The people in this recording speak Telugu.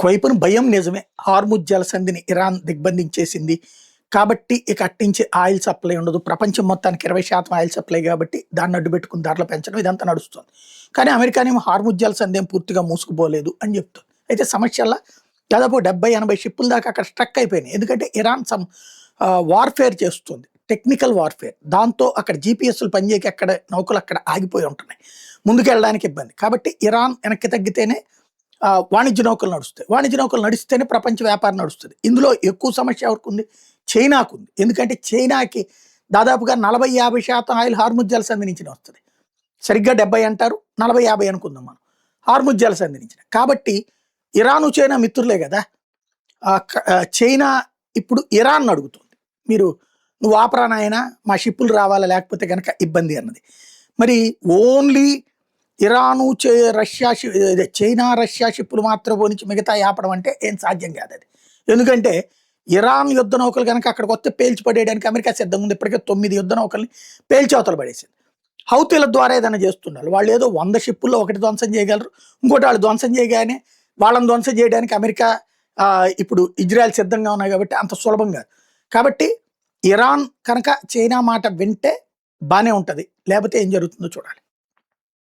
ఒకవైపున భయం నిజమే. హార్ముజ్ జలసంధిని ఇరాన్ దిగ్బంధించేసింది. కాబట్టి ఇక అట్నుంచి ఆయిల్ సప్లై ఉండదు. ప్రపంచం మొత్తానికి 20% ఆయిల్ సప్లై కాబట్టి దాన్ని అడ్డుపెట్టుకుని ధరలు పెంచడం ఇదంతా నడుస్తుంది. కానీ అమెరికానేమో హార్ముజ్ జలసంధి ఏం పూర్తిగా మూసుకుపోలేదు అని చెప్తుంది. అయితే సమస్యల్లా దాదాపు 70-80 షిప్పుల దాకా అక్కడ స్ట్రక్ అయిపోయినాయి. ఎందుకంటే ఇరాన్ వార్ఫేర్ చేస్తుంది. Technical warfare. దాంతో అక్కడ జీపీఎస్లు పనిచేయక అక్కడ నౌకలు అక్కడ ఆగిపోయి ఉంటున్నాయి. ముందుకెళ్ళడానికి ఇబ్బంది. కాబట్టి ఇరాన్ వెనక్కి తగ్గితేనే వాణిజ్య నౌకలు నడుస్తాయి. వాణిజ్య నౌకలు నడిస్తేనే ప్రపంచ వ్యాపారం నడుస్తుంది. ఇందులో ఎక్కువ సమస్య ఎవరికి ఉంది? చైనాకు ఉంది. ఎందుకంటే చైనాకి దాదాపుగా 40-50% ఆయిల్ హార్ముజ్ జలసంధి నుంచి వస్తుంది. సరిగ్గా 70 అంటారు, 40-50 అనుకుందాం మనం హార్ముజ్ జలసంధి నుంచి. కాబట్టి ఇరాను చైనా మిత్రులే కదా. చైనా ఇప్పుడు ఇరాన్ అడుగుతుంది, నువ్వు ఆపరా నాయనా, మా షిప్పులు రావాలా, లేకపోతే కనుక ఇబ్బంది అన్నది. మరి ఓన్లీ ఇరాను చైనా రష్యా షిప్పులు మాత్రం పోనించి మిగతా ఆపడం అంటే ఏం సాధ్యం కాదు అది. ఎందుకంటే ఇరాన్ యుద్ధ నౌకలు కనుక అక్కడికి వస్తే పేల్చి పడేయడానికి అమెరికా సిద్ధంగా ఉంది. ఇప్పటికే 9 యుద్ధ నౌకల్ని పేల్చి అవతల పడేసింది. హౌతీల ద్వారా ఏదైనా చేస్తున్నారు. వాళ్ళు ఏదో 100 షిప్పుల్లో ఒకటి ధ్వంసం చేయగలరు, ఇంకోటి వాళ్ళు ధ్వంసం చేయగానే వాళ్ళని ధ్వంసం చేయడానికి అమెరికా ఇప్పుడు ఇజ్రాయెల్ సిద్ధంగా ఉన్నాయి. కాబట్టి అంత సులభం కాదు. కాబట్టి ఇరాన్ కనుక చైనా మాట వింటే బాగానే ఉంటుంది, లేకపోతే ఏం జరుగుతుందో చూడాలి.